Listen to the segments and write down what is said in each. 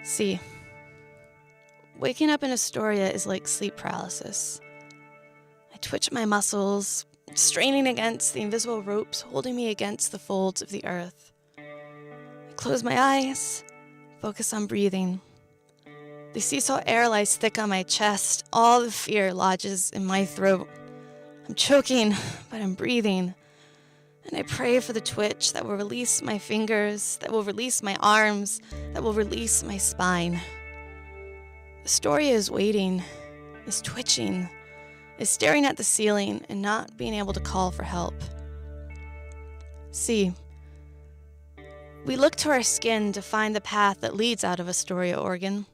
See, waking up in Astoria is like sleep paralysis. I twitch my muscles, straining against the invisible ropes holding me against the folds of the earth. I close my eyes, focus on breathing. The seesaw air lies thick on my chest. All the fear lodges in my throat. I'm choking, but I'm breathing. And I pray for the twitch that will release my fingers, that will release my arms, that will release my spine. Astoria is waiting, is twitching, is staring at the ceiling and not being able to call for help. See, we look to our skin to find the path that leads out of Astoria, Oregon,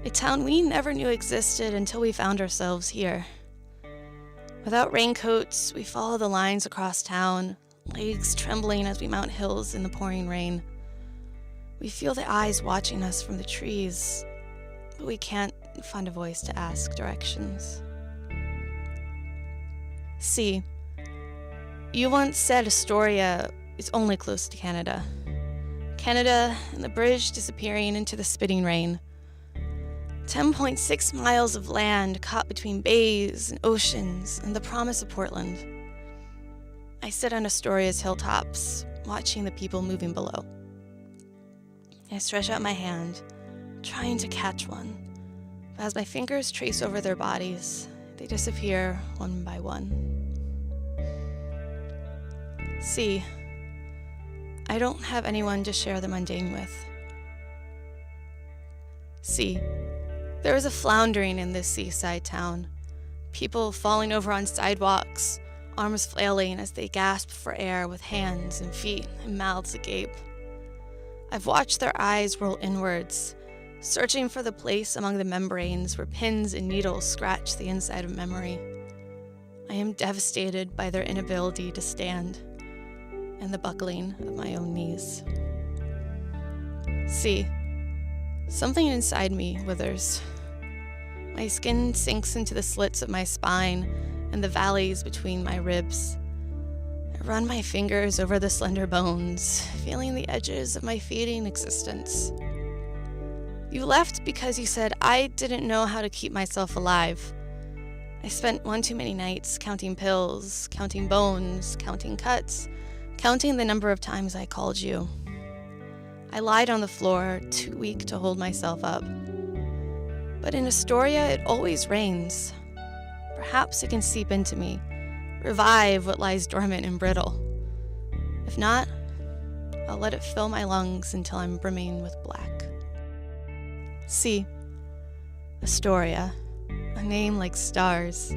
a town we never knew existed until we found ourselves here. Without raincoats, we follow the lines across town, legs trembling as we mount hills in the pouring rain. We feel the eyes watching us from the trees, but we can't find a voice to ask directions. See, you once said Astoria is only close to Canada. Canada and the bridge disappearing into the spitting rain. 10.6 miles of land caught between bays and oceans and the promise of Portland. I sit on Astoria's hilltops, watching the people moving below. I stretch out my hand, trying to catch one, but as my fingers trace over their bodies, they disappear one by one. See, I don't have anyone to share the mundane with. See, there is a floundering in this seaside town. People falling over on sidewalks, arms flailing as they gasp for air with hands and feet and mouths agape. I've watched their eyes roll inwards, searching for the place among the membranes where pins and needles scratch the inside of memory. I am devastated by their inability to stand and the buckling of my own knees. See, something inside me withers. My skin sinks into the slits of my spine and the valleys between my ribs. I run my fingers over the slender bones, feeling the edges of my fading existence. You left because you said I didn't know how to keep myself alive. I spent one too many nights counting pills, counting bones, counting cuts, counting the number of times I called you. I lied on the floor, too weak to hold myself up. But in Astoria, it always rains. Perhaps it can seep into me, revive what lies dormant and brittle. If not, I'll let it fill my lungs until I'm brimming with black. See, Astoria, a name like stars.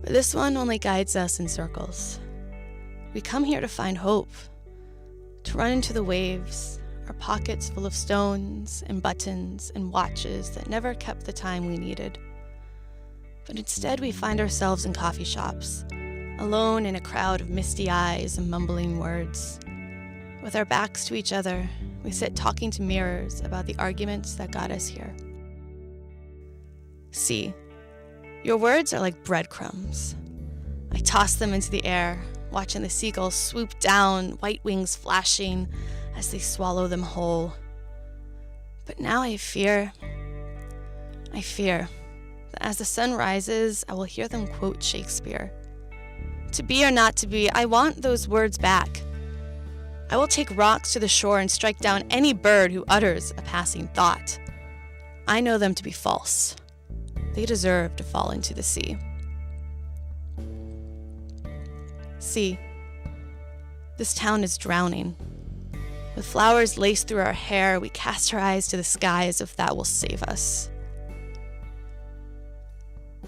But this one only guides us in circles. We come here to find hope, to run into the waves, our pockets full of stones and buttons and watches that never kept the time we needed. But instead we find ourselves in coffee shops, alone in a crowd of misty eyes and mumbling words. With our backs to each other, we sit talking to mirrors about the arguments that got us here. See, your words are like breadcrumbs. I toss them into the air, watching the seagulls swoop down, white wings flashing as they swallow them whole. But now I fear that as the sun rises, I will hear them quote Shakespeare. To be or not to be, I want those words back. I will take rocks to the shore and strike down any bird who utters a passing thought. I know them to be false. They deserve to fall into the sea. See, this town is drowning. With flowers laced through our hair, we cast our eyes to the sky as if that will save us.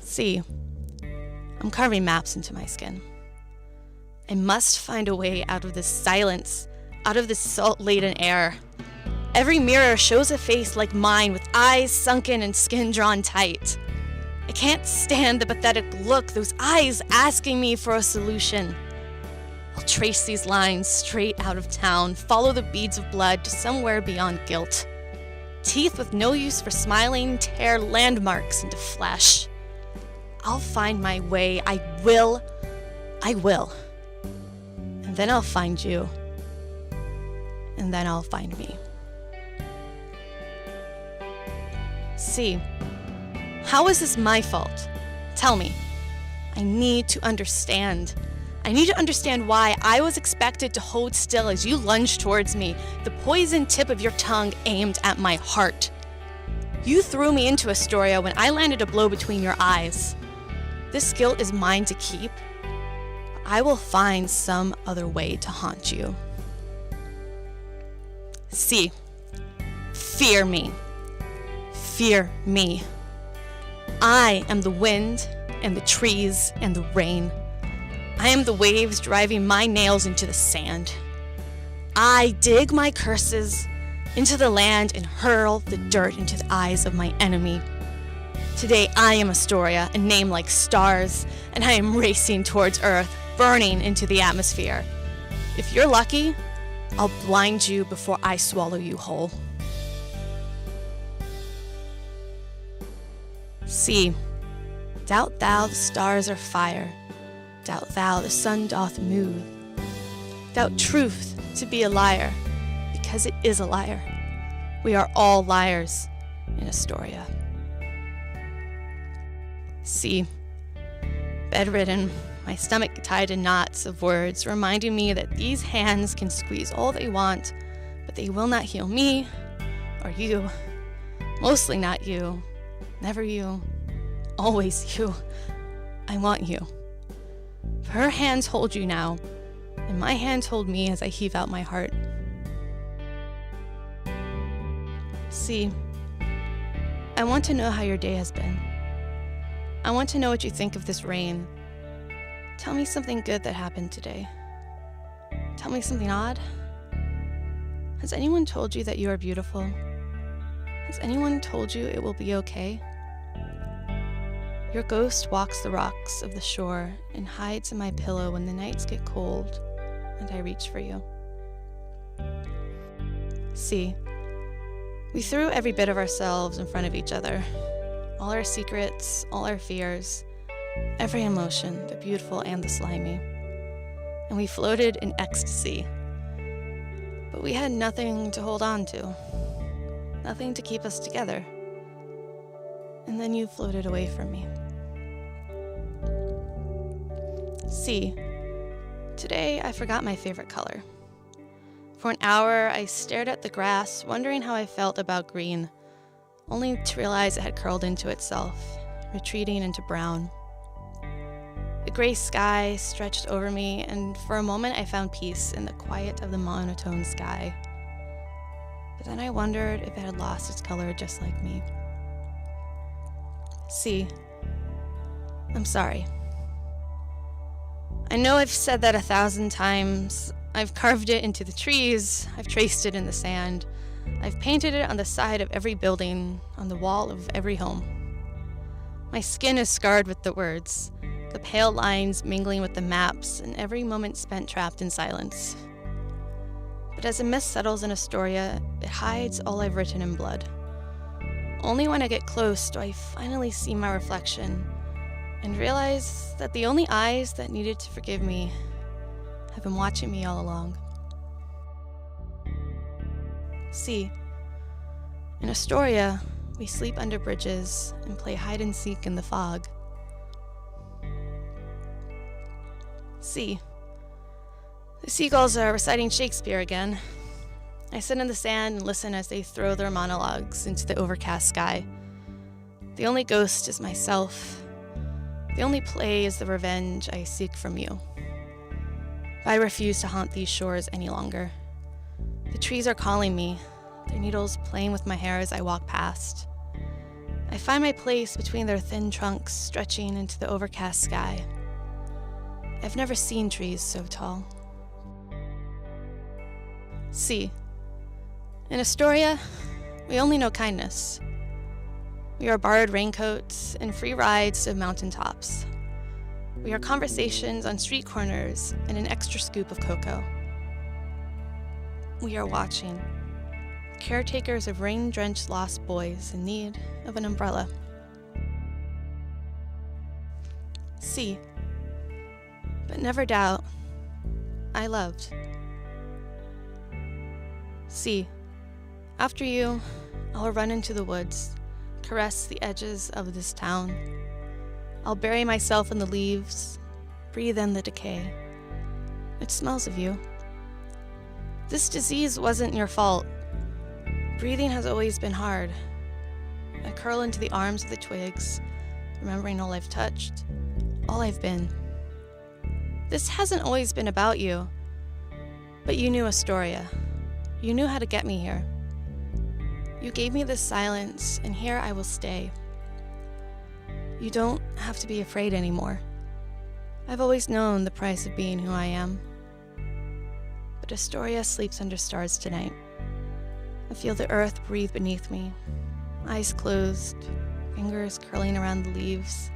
See, I'm carving maps into my skin. I must find a way out of this silence, out of this salt-laden air. Every mirror shows a face like mine with eyes sunken and skin drawn tight. I can't stand the pathetic look, those eyes asking me for a solution. I'll trace these lines straight out of town, follow the beads of blood to somewhere beyond guilt. Teeth with no use for smiling tear landmarks into flesh. I'll find my way. I will. And then I'll find you. And then I'll find me. See, how is this my fault? Tell me. I need to understand. I need to understand why I was expected to hold still as you lunged towards me, the poisoned tip of your tongue aimed at my heart. You threw me into Astoria when I landed a blow between your eyes. This guilt is mine to keep. I will find some other way to haunt you. See, fear me. Fear me. I am the wind and the trees and the rain. I am the waves driving my nails into the sand. I dig my curses into the land and hurl the dirt into the eyes of my enemy. Today I am Astoria, a name like stars, and I am racing towards Earth, burning into the atmosphere. If you're lucky, I'll blind you before I swallow you whole. See, doubt thou the stars are fire, doubt thou the sun doth move, doubt truth to be a liar, because it is a liar. We are all liars in Astoria. See, bedridden, my stomach tied in knots of words, reminding me that these hands can squeeze all they want, but they will not heal me or you. Mostly not you. Never you. Always you. I want you. Her hands hold you now, and my hands hold me as I heave out my heart. See, I want to know how your day has been. I want to know what you think of this rain. Tell me something good that happened today. Tell me something odd. Has anyone told you that you are beautiful? Has anyone told you it will be okay? Your ghost walks the rocks of the shore and hides in my pillow when the nights get cold and I reach for you. See, we threw every bit of ourselves in front of each other. All our secrets, all our fears, every emotion, the beautiful and the slimy. And we floated in ecstasy. But we had nothing to hold on to. Nothing to keep us together. And then you floated away from me. See, today I forgot my favorite color. For an hour, I stared at the grass, wondering how I felt about green, only to realize it had curled into itself, retreating into brown. The gray sky stretched over me, and for a moment I found peace in the quiet of the monotone sky. But then I wondered if it had lost its color just like me. See, I'm sorry. I know I've said that 1,000 times. I've carved it into the trees, I've traced it in the sand, I've painted it on the side of every building, on the wall of every home. My skin is scarred with the words, the pale lines mingling with the maps, and every moment spent trapped in silence. But as a mist settles in Astoria, it hides all I've written in blood. Only when I get close do I finally see my reflection and realize that the only eyes that needed to forgive me have been watching me all along. See, in Astoria, we sleep under bridges and play hide and seek in the fog. See, the seagulls are reciting Shakespeare again. I sit in the sand and listen as they throw their monologues into the overcast sky. The only ghost is myself. The only play is the revenge I seek from you. But I refuse to haunt these shores any longer. The trees are calling me, their needles playing with my hair as I walk past. I find my place between their thin trunks stretching into the overcast sky. I've never seen trees so tall. See, in Astoria, we only know kindness. We are borrowed raincoats and free rides to mountaintops. We are conversations on street corners and an extra scoop of cocoa. We are watching, caretakers of rain-drenched lost boys in need of an umbrella. See, but never doubt, I loved. See, after you, I'll run into the woods, caress the edges of this town. I'll bury myself in the leaves, breathe in the decay. It smells of you. This disease wasn't your fault. Breathing has always been hard. I curl into the arms of the twigs, remembering all I've touched, all I've been. This hasn't always been about you, but you knew Astoria. You knew how to get me here. You gave me this silence, and here I will stay. You don't have to be afraid anymore. I've always known the price of being who I am. But Astoria sleeps under stars tonight. I feel the earth breathe beneath me. Eyes closed, fingers curling around the leaves.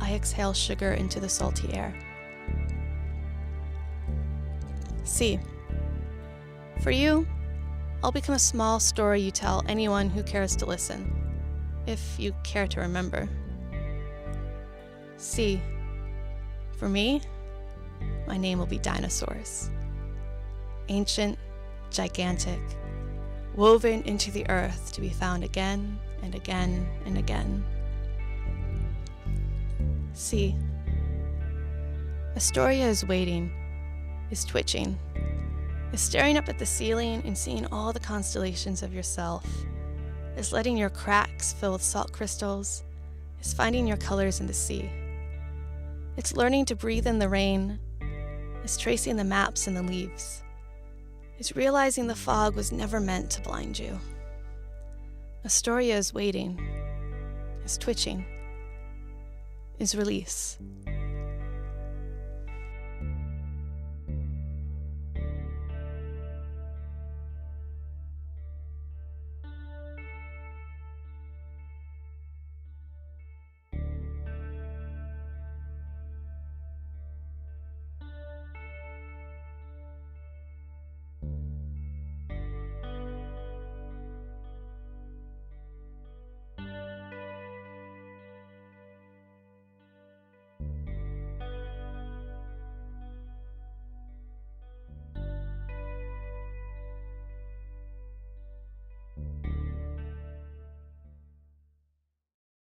I exhale sugar into the salty air. See, for you, I'll become a small story you tell anyone who cares to listen, if you care to remember. See, for me, my name will be Dinosaurs. Ancient, gigantic, woven into the earth to be found again and again and again. See, Astoria is waiting, is twitching, is staring up at the ceiling and seeing all the constellations of yourself, is letting your cracks fill with salt crystals, is finding your colors in the sea. It's learning to breathe in the rain, is tracing the maps in the leaves, is realizing the fog was never meant to blind you. Astoria is waiting, is twitching, is release.